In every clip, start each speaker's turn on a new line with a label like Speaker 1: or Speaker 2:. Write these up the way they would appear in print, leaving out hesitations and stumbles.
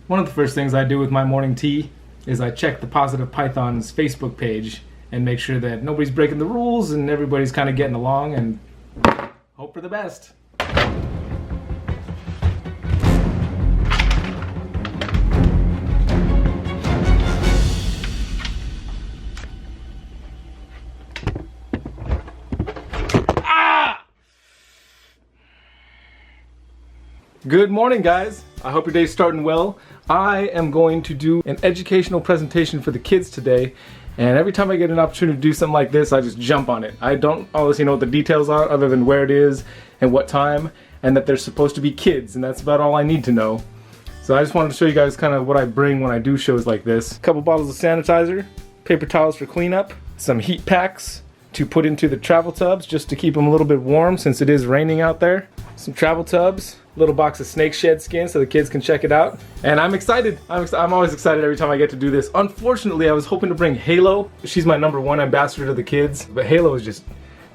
Speaker 1: One of the first things I do with my morning tea is I check the Positive Python's Facebook page and make sure that nobody's breaking the rules and everybody's kind of getting along, and hope for the best. Good morning, guys. I hope your day's starting well. I am going to do an educational presentation for the kids today, and every time I get an opportunity to do something like this, I just jump on it. I don't honestly know what the details are other than where it is and what time, and that they're supposed to be kids, and that's about all I need to know. So I just wanted to show you guys kind of what I bring when I do shows like this. A couple bottles of sanitizer, paper towels for cleanup, some heat packs to put into the travel tubs just to keep them a little bit warm since it is raining out there. Some travel tubs, a little box of snake shed skin so the kids can check it out. And I'm excited. I'm always excited every time I get to do this. Unfortunately, I was hoping to bring Halo. She's my #1 ambassador to the kids, but Halo is just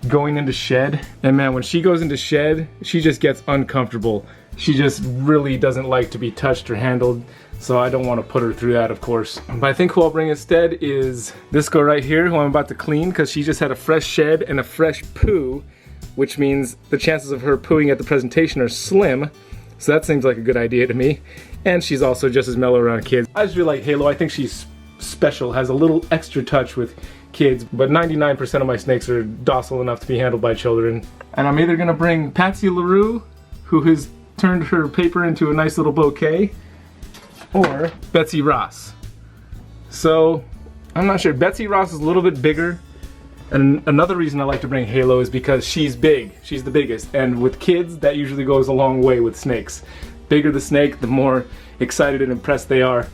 Speaker 1: going into shed. And man, when she goes into shed, she just gets uncomfortable. She just really doesn't like to be touched or handled, so I don't want to put her through that, of course. But I think who I'll bring instead is this girl right here, who I'm about to clean, because she just had a fresh shed and a fresh poo, which means the chances of her pooing at the presentation are slim. So that seems like a good idea to me. And she's also just as mellow around kids. I just really like Halo. I think she's special, has a little extra touch with kids, but 99% of my snakes are docile enough to be handled by children. And I'm either gonna bring Patsy LaRue, who has turned her paper into a nice little bouquet, or Betsy Ross. So I'm not sure. Betsy Ross is a little bit bigger. And another reason I like to bring Halo is because she's big. She's the biggest. And with kids, that usually goes a long way with snakes. Bigger the snake, the more excited and impressed they are.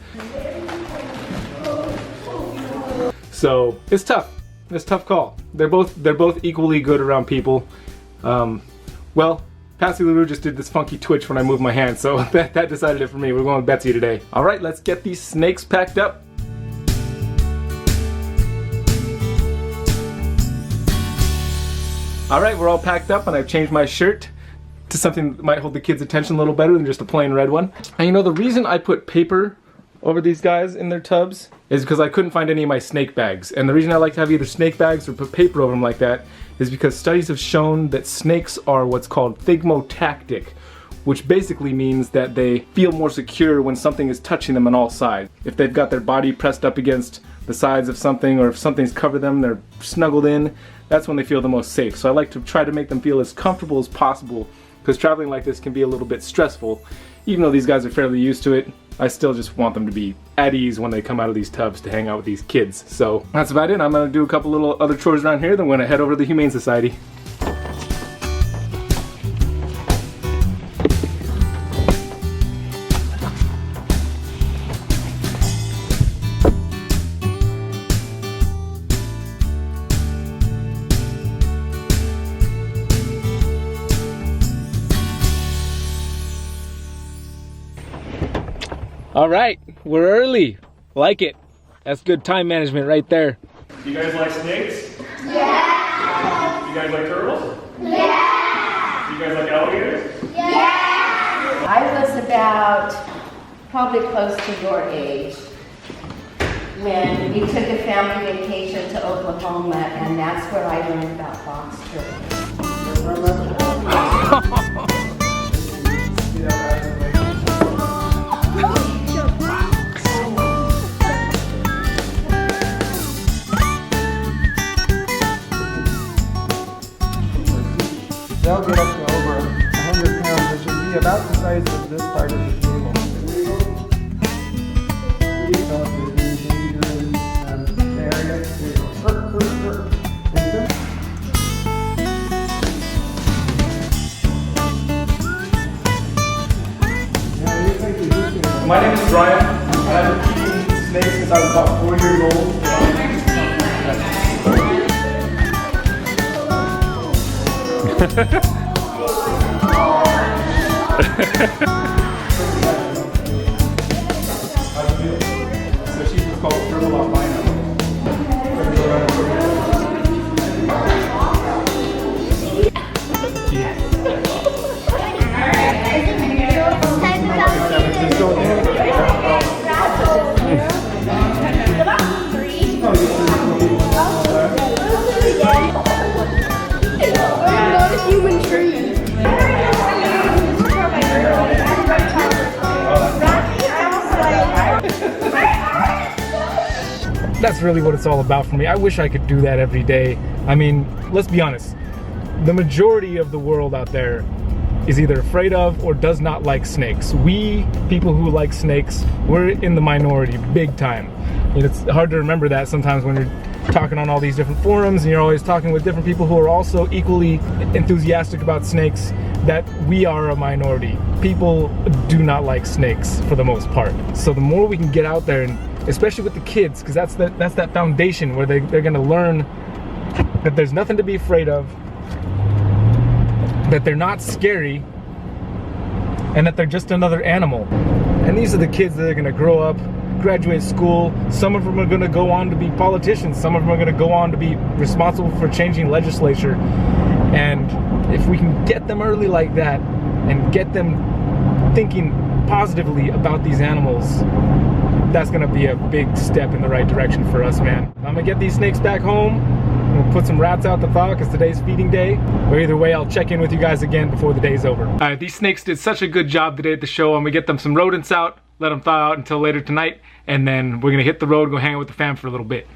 Speaker 1: So it's tough. It's a tough call. They're both equally good around people. Well, Patsy LaRue just did this funky twitch when I moved my hand, so that decided it for me. We're going with Betsy today. All right, let's get these snakes packed up. Alright, we're all packed up and I've changed my shirt to something that might hold the kids' attention a little better than just a plain red one. And you know, the reason I put paper over these guys in their tubs is because I couldn't find any of my snake bags. And the reason I like to have either snake bags or put paper over them like that is because studies have shown that snakes are what's called thigmotactic, which basically means that they feel more secure when something is touching them on all sides. If they've got their body pressed up against the sides of something, or if something's covered them, they're snuggled in, that's when they feel the most safe. So I like to try to make them feel as comfortable as possible, because traveling like this can be a little bit stressful. Even though these guys are fairly used to it, I still just want them to be at ease when they come out of these tubs to hang out with these kids. So that's about it. I'm gonna do a couple little other chores around here, then we're gonna head over to the Humane Society. All right, we're early. Like it. That's good time management right there. You guys like snakes? Yeah! You guys like turtles? Yeah! You guys like alligators?
Speaker 2: Yeah! I was about probably close to your age when we took a family vacation to Oklahoma, and that's where I learned about fox turtles.
Speaker 3: They'll get up to over 100 pounds, which would be about the size of this part of the table.
Speaker 1: My name is Brian. I've been eating snakes since I was about 4 years old. So she's just called turtle albino. Yeah. that's really what it's all about for me. I wish I could do that every day. I mean, let's be honest. The majority of the world out there is either afraid of or does not like snakes. We, people who like snakes, we're in the minority big time. You know, it's hard to remember that sometimes when you're talking on all these different forums and you're always talking with different people who are also equally enthusiastic about snakes, that we are a minority. People do not like snakes for the most part. So the more we can get out there, and especially with the kids, because that's that foundation where they're gonna learn that there's nothing to be afraid of, that they're not scary, and that they're just another animal. And these are the kids that are gonna grow up, graduate school. Some of them are gonna go on to be politicians. Some of them are gonna go on to be responsible for changing legislature. And if we can get them early like that and get them thinking positively about these animals, that's gonna be a big step in the right direction for us, man. I'm gonna get these snakes back home. We'll put some rats out to thaw because today's feeding day. But either way, I'll check in with you guys again before the day's over. All right, these snakes did such a good job today at the show. I'm gonna get them some rodents out, let them thaw out until later tonight, and then we're gonna hit the road, go hang out with the fam for a little bit.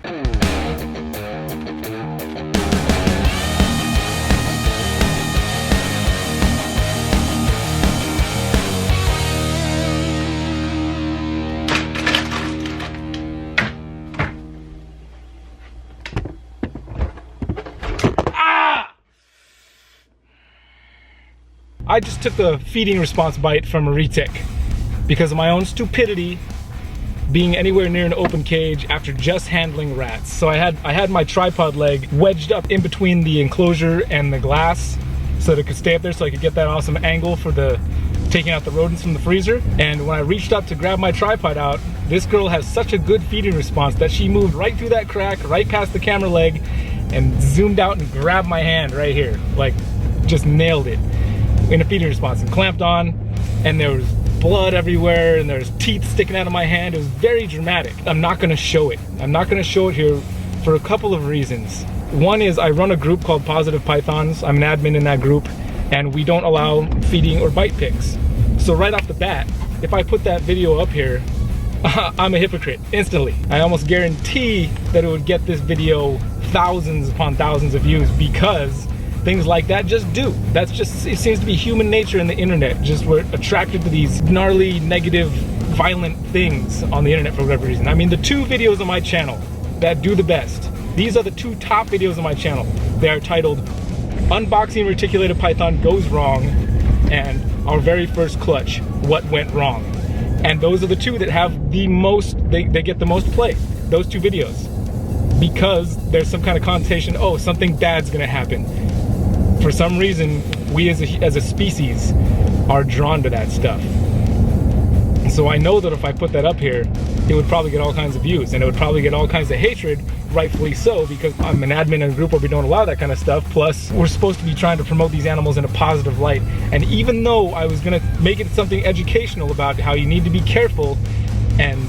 Speaker 1: I just took a feeding response bite from a retic because of my own stupidity being anywhere near an open cage after just handling rats. So I had my tripod leg wedged up in between the enclosure and the glass so that it could stay up there so I could get that awesome angle for the taking out the rodents from the freezer. And when I reached up to grab my tripod out, this girl has such a good feeding response that she moved right through that crack, right past the camera leg, and zoomed out and grabbed my hand right here. Like, just nailed it in a feeding response and clamped on, and there was blood everywhere and there's teeth sticking out of my hand. It was very dramatic. I'm not gonna show it. I'm not gonna show it here for a couple of reasons. One is I run a group called Positive Pythons. I'm an admin in that group, and we don't allow feeding or bite pics. So right off the bat, if I put that video up here, I'm a hypocrite instantly. I almost guarantee that it would get this video thousands upon thousands of views because things like that just do. That's just, it seems to be human nature in the internet. Just we're attracted to these gnarly, negative, violent things on the internet for whatever reason. I mean, the two videos on my channel that do the best, these are the two top videos on my channel. They are titled Unboxing Reticulated Python Goes Wrong and Our Very First Clutch, What Went Wrong. And those are the two that have the most, they get the most play, those two videos. Because there's some kind of connotation, oh, something bad's gonna happen. For some reason, we as a species are drawn to that stuff. And so I know that if I put that up here, it would probably get all kinds of views, and it would probably get all kinds of hatred, rightfully so, because I'm an admin in a group where we don't allow that kind of stuff. Plus, we're supposed to be trying to promote these animals in a positive light. And even though I was gonna make it something educational about how you need to be careful and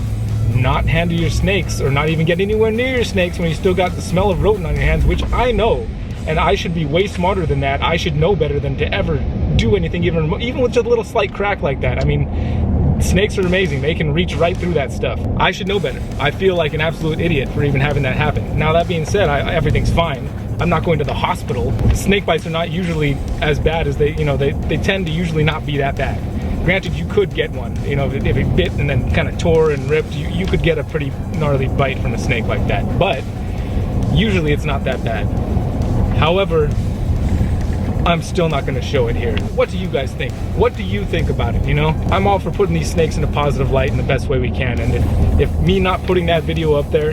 Speaker 1: not handle your snakes, or not even get anywhere near your snakes when you still got the smell of rodent on your hands, which I know. And I should be way smarter than that. I should know better than to ever do anything even with just a little slight crack like that. I mean, snakes are amazing. They can reach right through that stuff. I should know better. I feel like an absolute idiot for even having that happen. Now, that being said, everything's fine. I'm not going to the hospital. Snake bites are not usually as bad as they tend to usually not be that bad. Granted, you could get one. You know, if it bit and then kind of tore and ripped, you could get a pretty gnarly bite from a snake like that. But usually it's not that bad. However, I'm still not gonna show it here. What do you guys think? What do you think about it, you know? I'm all for putting these snakes in a positive light in the best way we can, and if me not putting that video up there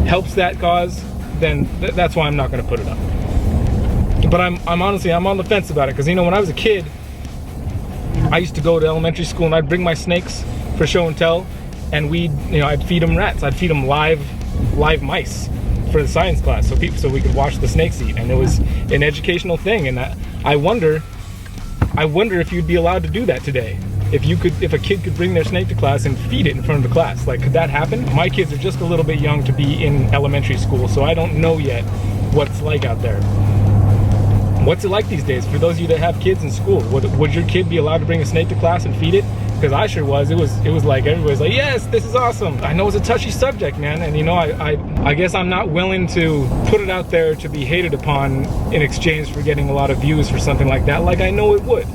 Speaker 1: helps that cause, then that's why I'm not gonna put it up. But I'm honestly, I'm on the fence about it, because you know, when I was a kid, I used to go to elementary school and I'd bring my snakes for show and tell, and I'd feed them rats. I'd feed them live mice for the science class, so we could watch the snakes eat, and it was an educational thing. And I wonder if you'd be allowed to do that today. If a kid could bring their snake to class and feed it in front of the class, like, could that happen? My kids are just a little bit young to be in elementary school, so I don't know yet what it's like out there. What's it like these days for those of you that have kids in school? Would your kid be allowed to bring a snake to class and feed it? because I sure was. It was like everybody's like, yes, this is awesome. I know it's a touchy subject, man, and you know, I guess I'm not willing to put it out there to be hated upon in exchange for getting a lot of views for something like that, like I know it would.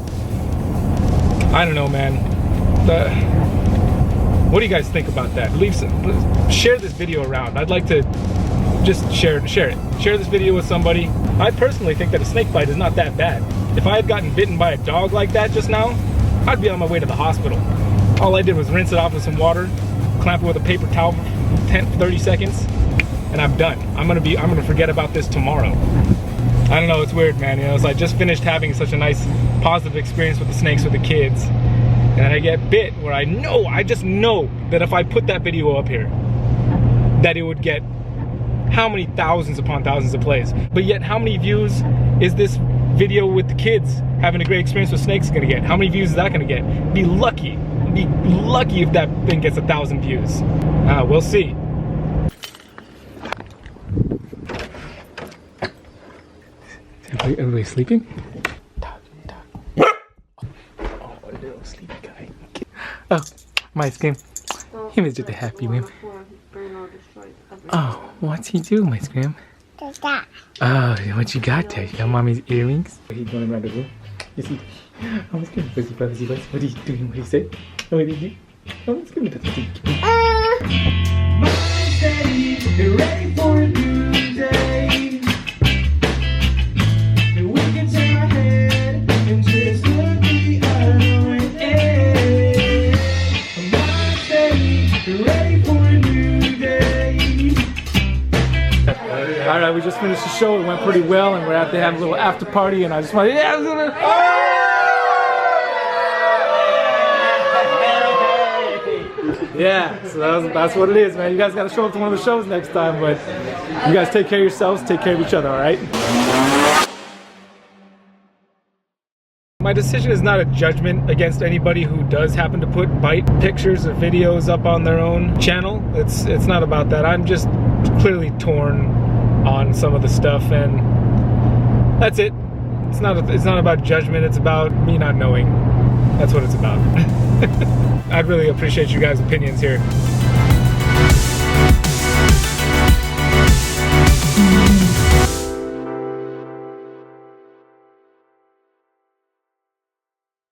Speaker 1: I don't know, man. What do you guys think about that? Share this video around. I'd like to just share it. Share this video with somebody. I personally think that a snake bite is not that bad. If I had gotten bitten by a dog like that just now, I'd be on my way to the hospital. All I did was rinse it off with some water, clamp it with a paper towel for 10-30 seconds, and I'm done. I'm gonna forget about this tomorrow. I don't know, it's weird, man. You know, so I just finished having such a nice positive experience with the snakes with the kids, and I get bit where I just know that if I put that video up here, that it would get how many thousands upon thousands of plays. But yet, how many views is this video with the kids having a great experience with snakes gonna get? How many views is that gonna get? Be lucky if that thing gets 1,000 views. We'll see. Everybody sleeping? Oh, little sleepy guy. Oh, my scream. He was just a happy man. Oh, what's he do, my scream? Oh, what you got there? You got mommy's earrings? He's going around the room. Yes, he. Oh, let's give him fuzzy, fuzzy, fuzzy. What are you doing? What do you say? Oh, what did you do? Oh, let's give him that. You're ready for a new day. We can turn our head and just look the other way. You're ready for a new day. All right, we just finished the show. It went pretty well, and we're out there having a little after party. And I just want to, yeah, I was gonna. Yeah, so that's what it is, man. You guys got to show up to one of the shows next time, but you guys take care of yourselves, take care of each other, all right? My decision is not a judgment against anybody who does happen to put bite pictures or videos up on their own channel. It's not about that. I'm just clearly torn on some of the stuff, and that's it. It's not about judgment. It's about me not knowing. That's what it's about. I'd really appreciate you guys' opinions here.